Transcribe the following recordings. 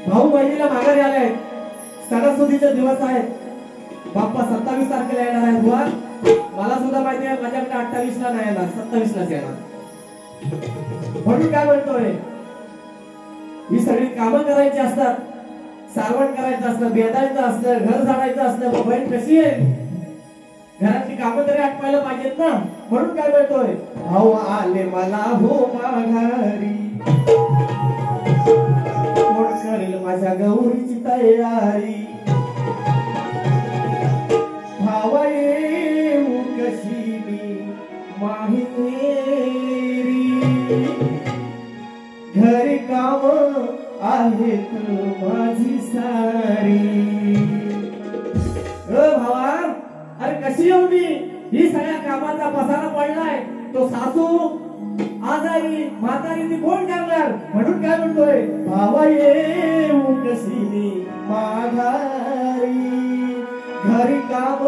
भाऊ बहिणीला माघारी आले. सणासुदीचे दिवस आहेत. बाप्पा 27 तारखेला येणार आहे. बुवा मला सुद्धा माहिती आहे माझ्याकडे 28 ला नाही येणार, 27 लाच येणार. म्हणून काय म्हणतोय, ही सगळी कामं करायची असतात, सारवण करायचं असतं, बेदायचं असतं, घर झाडायचं असतं. बहीण कशी आहे, घरातली कामं तरी आटवायला पाहिजेत ना. म्हणून काय म्हणतोय, भाऊ आले मला हो माघारी, कोण करेल माझ्या गौरीची तयारी. भावा येऊ कशी मी माहेरी, घरी काम आहेत माझी सारी. भावा अरे कशी येऊ मी, ही सगळ्या कामाचा पसारा पडलाय. तो सासू आजारी म्हातारी ती कोण करणार. म्हणून काय म्हणतोय, भावा येऊ कशी मी माघारी, घरी काम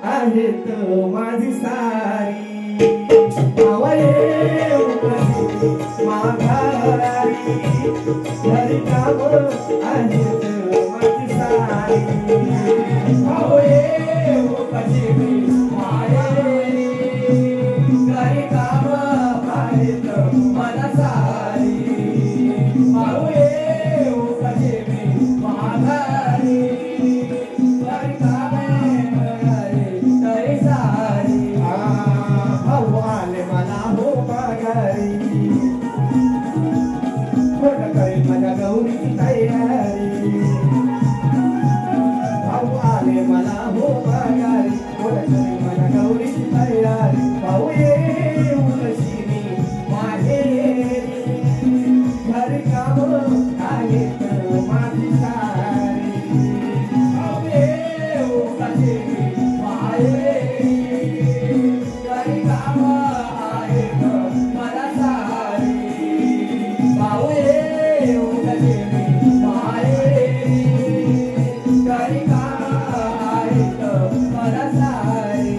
आहेत माझी सारी. भावा येऊ कशी माघारी, घरी काम आहेत माझी सारी. भावा येऊ कशी मी माहेरी, घरी काम आहेत मला सारी. भाऊ येऊ कशी मी माघारी, घरी काम तरी सारी. भाऊ आले मला हो माघारी, कोण करेल माझ्या गौरीची तयारी. भाऊ आले मला हो माघारी, कोण करेल माझ्या गौरीची तयारी. भाऊ येऊ कशी मी माहेरी, घरी काम आहेत माझी सारी. भाऊ येऊ कशी मी माहेरी, घरी काम आहेत मला सारी. भाऊ येऊ कशी मी माहेरी, घरी काम आहेत मला सारी.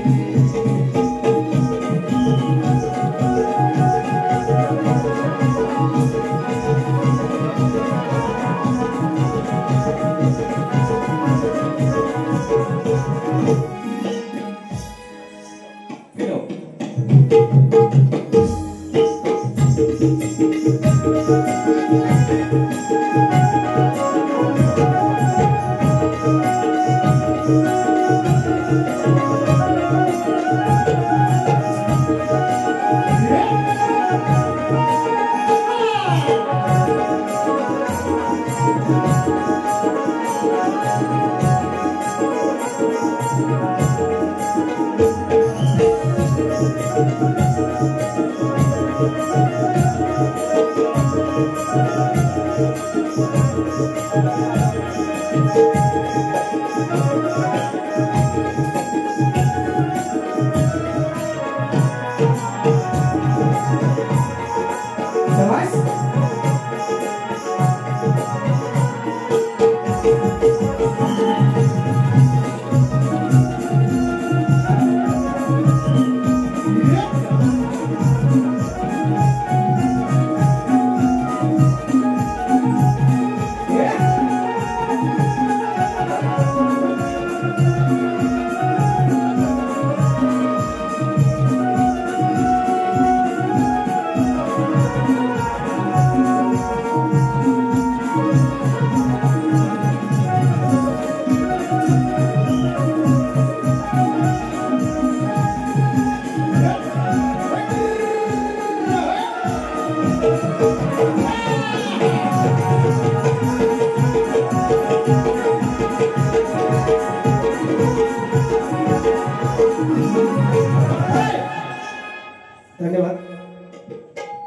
धन्यवाद.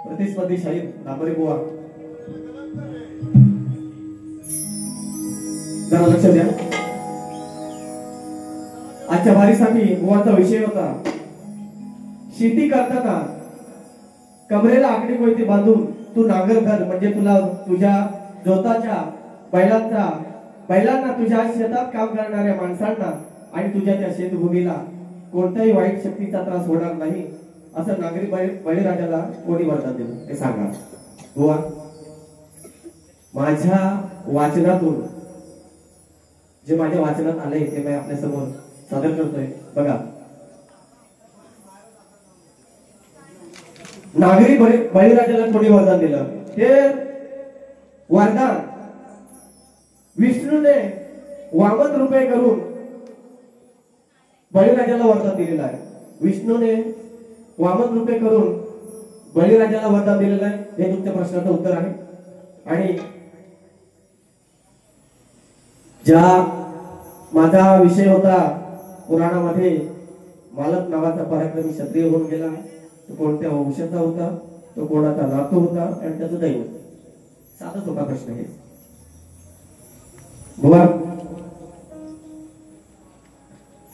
प्रतिस्पर्धी शाहीर दाबरे बुवा, जरा लक्ष द्या. आजच्या वारीसाठी बुवाचा विषय होता, शेती करताना कमरेला आकडी कोयती बांधून तू नांगर धर, म्हणजे तुला तुझ्या जोताच्या बैलांना तुझ्या शेतात काम करणाऱ्या माणसांना आणि तुझ्या त्या शेतभूमीला कोणत्याही वाईट शक्तीचा त्रास होणार नाही, असं नागरी बळीराजाला कोणी वरदान दिलं हे सांगा बुवा. माझ्या वाचनातून जे माझ्या वाचनात आलंय ते मी आपल्या समोर सादर करतोय. बघा, नागरी बळीराजाला कोणी वरदान दिलं? ते वरदान विष्णूने वामन रूपे करून बळीराजाला वरदान दिलेलं आहे. विष्णूने वामन रूपे करून बळीराजाला वरदान दिलेलं आहे. हे तुमच्या प्रश्नाचं उत्तर आहे. आणि ज्या माझा विषय होता पुराणामध्ये, मालक नावाचा पराक्रमी क्षत्रिय होऊन गेला. तो कोणत्या वंशाचा होता, तो कोणाचा नातू होता आणि त्याचं दैवत. साधा सोपा प्रश्न आहे. बुवा,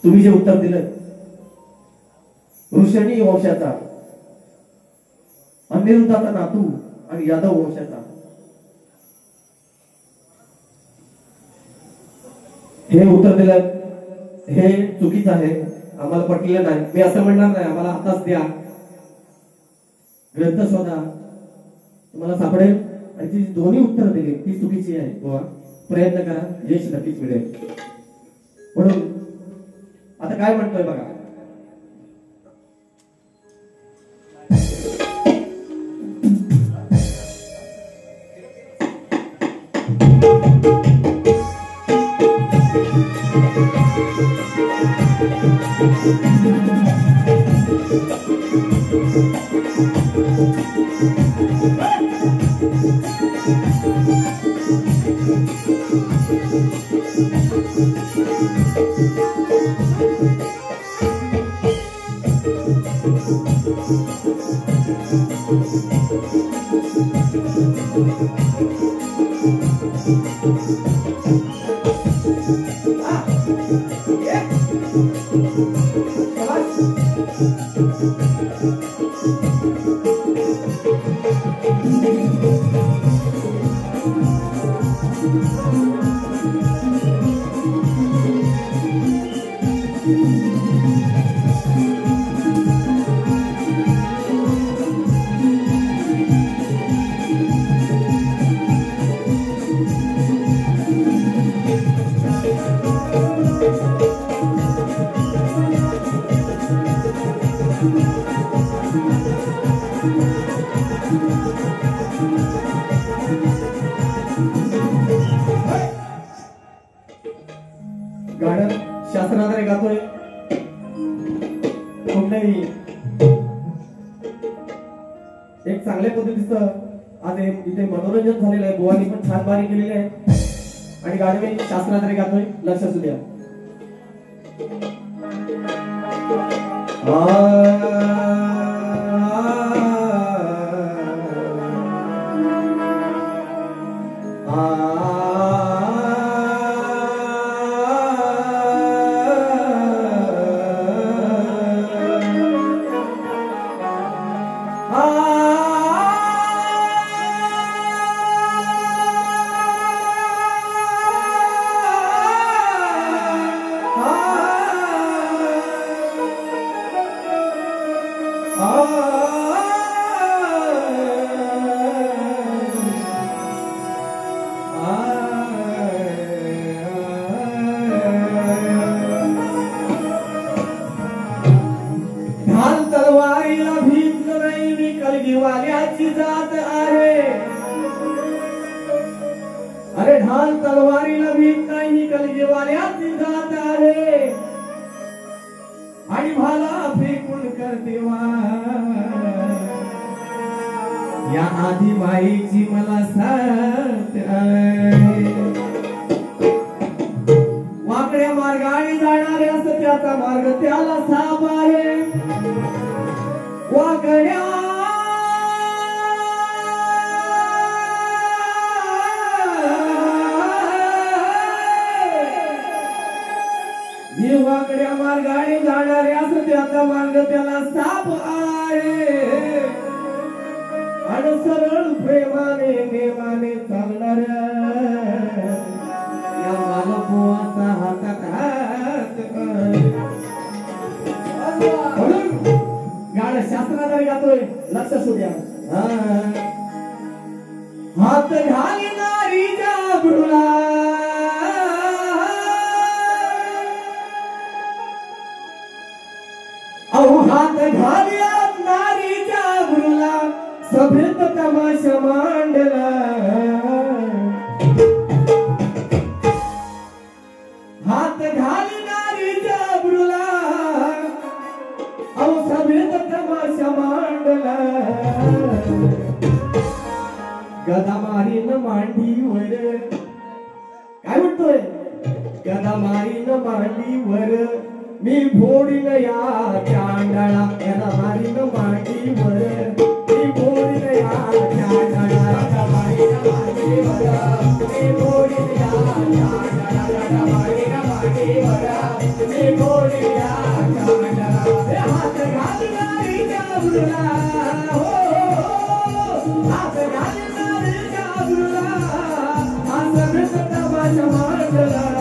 तुम्ही जे उत्तर दिलं, ऋषणी वंशाचा, अनिरुद्धाचा नातू आणि यादव वंशाचा, हे उत्तर दिलं हे चुकीचं आहे. आम्हाला पटलेलं नाही. मी असं म्हणणार नाही आम्हाला आताच द्या, ग्रंथ शोधा, तुम्हाला सापडेल. आणि ती दोन्ही उत्तर दिली ती चुकीची आहे. बुवा, प्रयत्न करा, यश नक्कीच मिळेल. म्हणून आता काय म्हणतोय बघा. गाणं शास्त्राद्वारे गातोय. कुठल्याही एक चांगल्या पद्धतीचं आज इथे मनोरंजन झालेलं आहे. बुवानी पण छान बारी केलेली आहे आणि गाणं मी शास्त्राद्वारे गातोय. लक्ष असू द्या. अरे ढाल तलवारीला भीत नाही, कलगीवाल्याची जात आहे. आणि भाला फेकून करते या आधी माईची मला साथ आहे. वाकड्या मार्गाने जाणारे असं त्याचा मार्ग त्याला साप आहे. वाकड्या वाकड्या मार्गाने जाणारे असं त्याचा मार्ग त्याला साप आहे. आणि सरळ प्रेमाने नेमाने चालणाऱ्या या मालपुआचा हातात हात. म्हणून गाणं शास्त्राद्वारे गातोय. लक्ष असू द्या. हात घालणारी गदा मारीन मांडीवर मी फोडीन या चांडाळा गदा मारीन मांडीवर मी फोडीन या चांडाळा गदा मारीन मांडीवर मी फोडीन या चांडाळा गदा मारीन मांडीवर मी फोडीन या चांडाळा हात घालणारी जाबुला हो हात घालणारी जाबुला हात भेटता माझ्या मांडला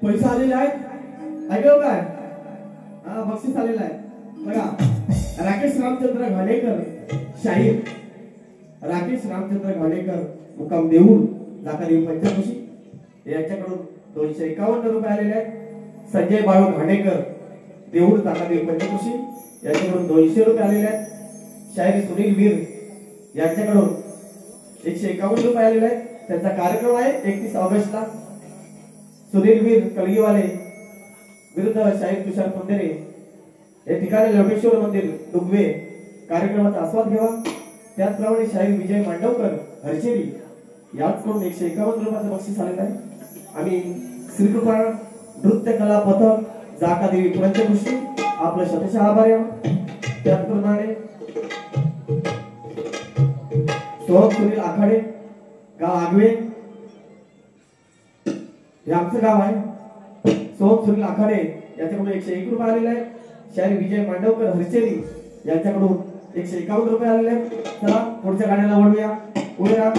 पैसा आलेला आहे ऐकलं काय बक्षीस आलेला आहे बघा राकेश रामचंद्र घाणेकर शाहीर राकेश रामचंद्र घाणेकर मुक्काम देऊळ जाका देऊ पंचकृषी याच्याकडून 251 रुपये आलेले आहेत संजय बाळू घाणेकर देऊळ ताकादेवी पंचकृषी यांच्याकडून 200 रुपये आलेले आहेत. शाहीर सुनील वीर यांच्याकडून 151 रुपये आलेले आहेत. त्यांचा कार्यक्रम आहे 31 ऑगस्टला. सुनील वीर कलगीवाले विरुद्ध शाहीर तुषार पंधरे या ठिकाणी लोकेश्वर मंदिर दुगवे कार्यक्रमाचा आस्वाद घ्यावा. त्याचप्रमाणे शाहीर विजय मांडवकर हरचेरी याचकडून 151 रुपयाचं बक्षीस आलेलं आहे. आम्ही श्रीकृपा नृत्य कला पथक जाकादेवी पंचकृषी आपलं शतशः आभार आहे. त्याचप्रमाणे सोहम सुनील आखाडे गाव आगवे हे आमचं गाव आहे. सोहम सुनील आखाडे याच्याकडून 101 रुपये आलेले आहे. शाहीर विजय मांडवकर हरचेरी यांच्याकडून 151 रुपये आलेले आहेत. चला पुढच्या गाण्याला वळूया. पुढे राहा.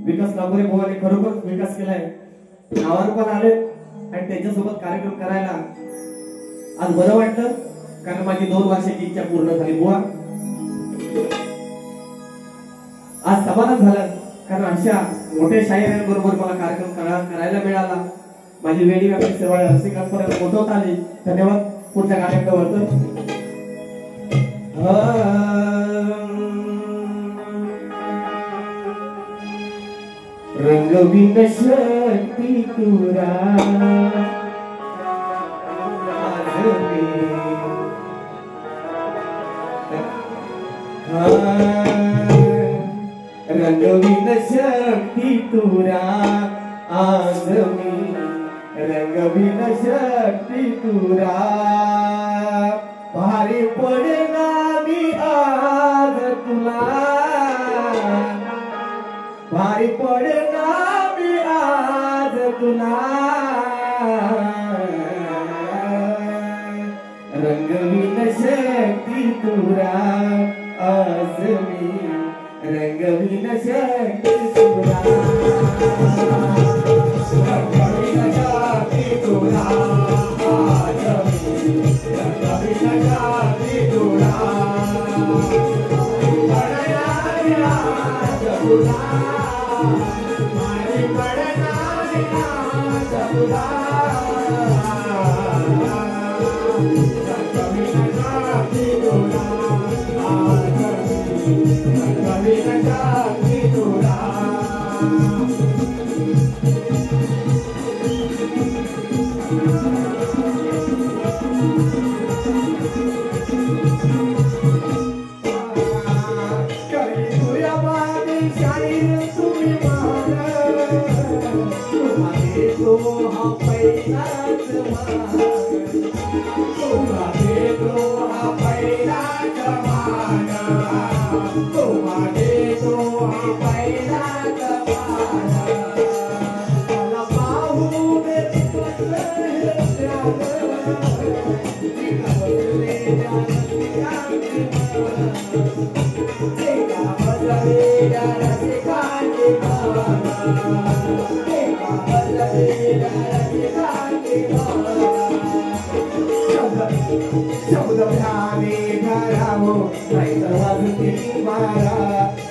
विकास नागोरे भावाने खरोखर विकास केलाय. नावावर पण आले आणि त्यांच्यासोबत कार्यक्रम करायला आज बरं वाटतं. कारण माझी 2 वर्षाची इच्छा पूर्ण झाली बुवा. आज समाधान झालं कारण अशा मोठ्या शाहिरांबरोबर मला कार्यक्रम करायला मिळाला. माझी वेळी व्यापी सेवा रसिकांपर्यंत पोहोचवता आली. धन्यवाद. पुढच्या कार्यक्रम वळतो. रंगविन शक्ती तुरा रंगविन शक्ती तुरा आगमी रंगविन शक्ती तुरा भारी पडना मी आज तुला भारी पडना मी आज तुला रंगविन शक्ती तुरा आज मी रंगविन शक्ती तुरा रंगविन शक्ती तुरा आज मी रंगविन शक्ती तुरा पडना आज तुला भारी पडना आज तुला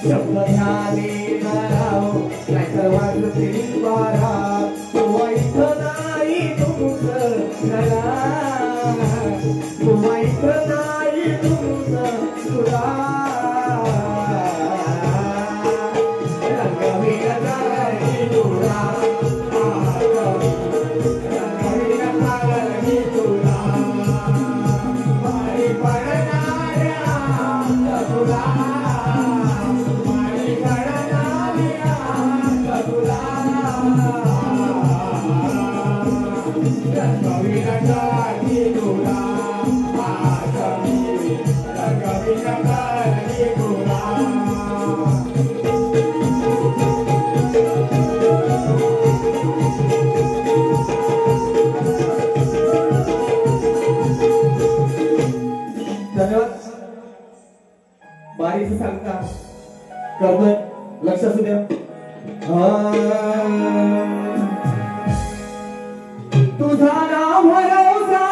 शब्द ध्यानी नाराव नाहीतर वाजतील बारा वाईट नाही तुमचं घरा वाईट नाही तुमचं तुला बारीचं सांगता करतोय लक्ष असू द्या तुझा नाव भरोसा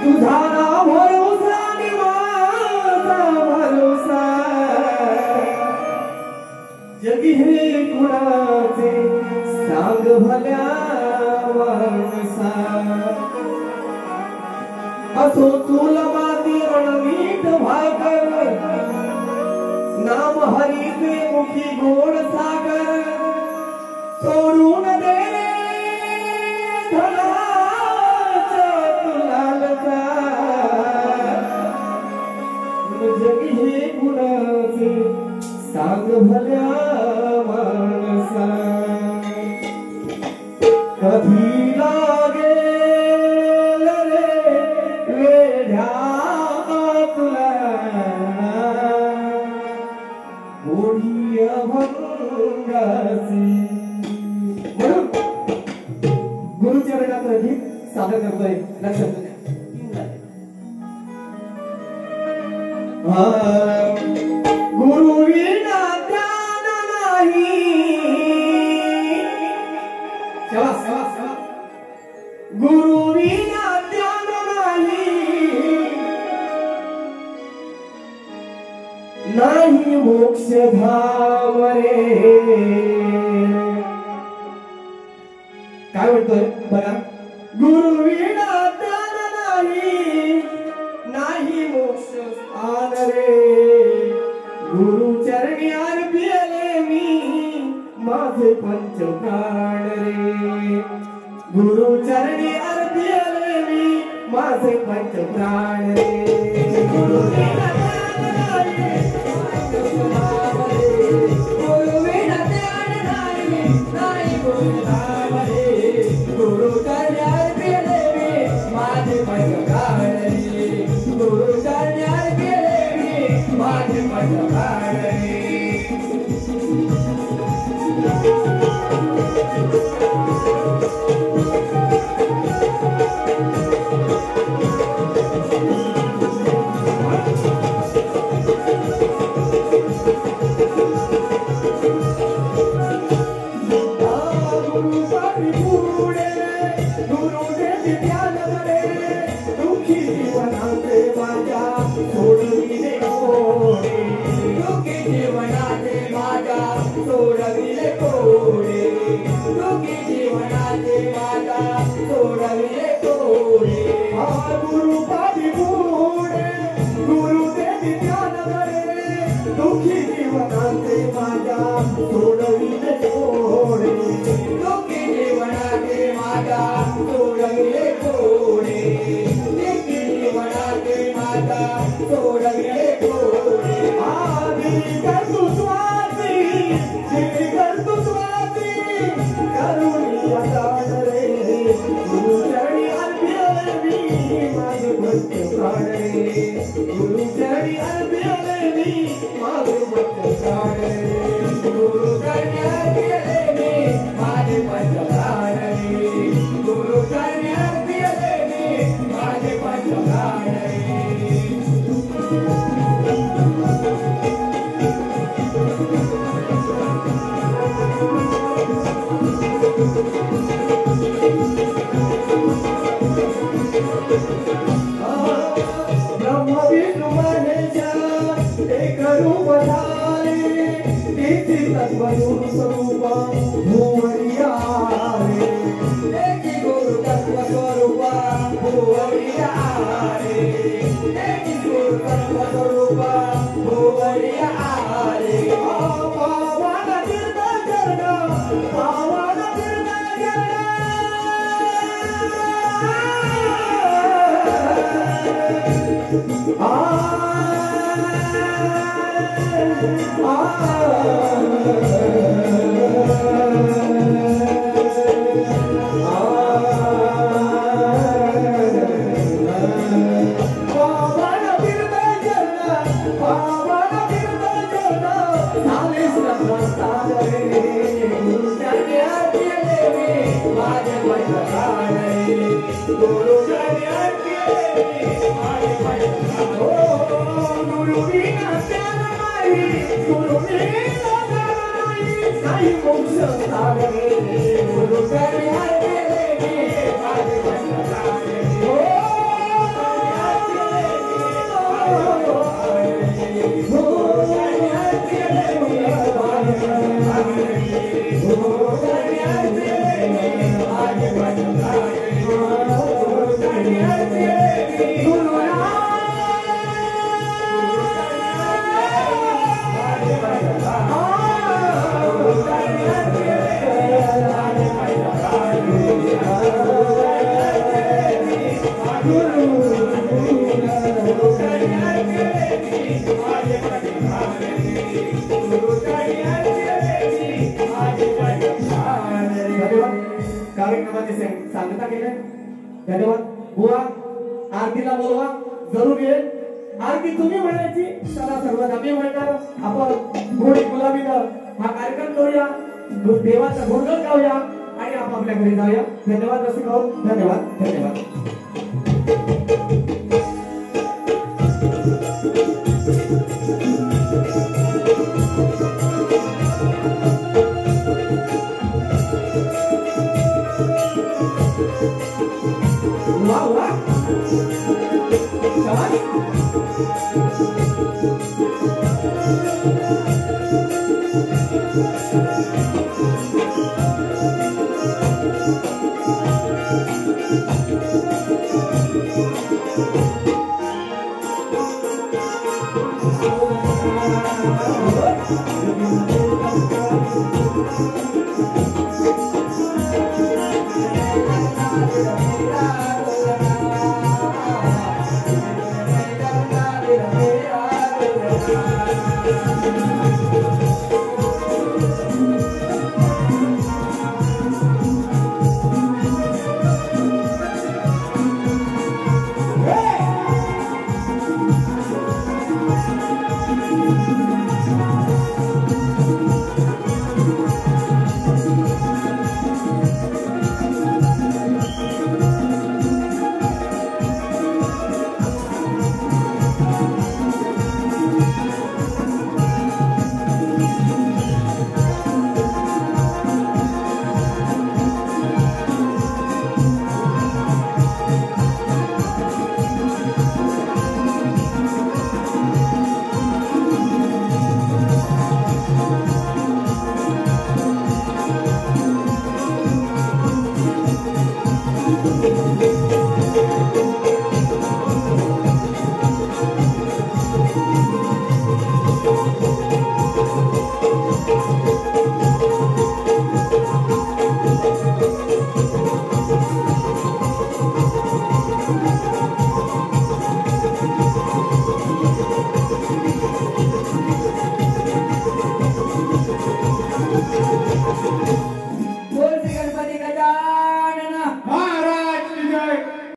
तुझा नाव भरोसा निवासा भरोसा जगी हे कुणाचे सांग भल्या माणसा असो चूल माती रणवीट भाकर नाम हरीचे मुखी गोड सागर सोडून दे धनाच्या तुलालचा जगी हे कुणाचे सांग भल्या माणसा कधी लागेल रे वेड्या तुला गोडी अभंगासी म्हणून गुरुचरणाचं गीत सादर करतोय लक्षात घ्या गुरु विना ज्ञान नाही गुरु विना ज्ञान नाही मोक्ष धाम रे काय म्हणतोय बघा गुरु विना ज्ञान नाही मोक्ष स्थान रे गुरु चरणी अर्पिले मी माझे पंच प्राण रे गुरु चरणी अर्पिले मी माझे पंच प्राण रे गुरु विना ज्ञान नाही गुरु धाम रे गुरु चरणी अर्पिले मी माझे पंच प्राण रे गुरु चरणी अर्पिले मी माझे पंच प्राण रे कार्यक्रमाची सांगता केले धन्यवाद बुवा आरतीला बोलवा जरूर येईल आरती तुम्ही म्हणायची सदा सर्वात आम्ही म्हणणार आपण गोडी गुलाबीनं हा कार्यक्रम करूया देवाचा गुणगान गाऊया आणि आपापल्या घरी जाऊया धन्यवाद रसिक हो धन्यवाद धन्यवाद वाह वाह शाबाश Yeah.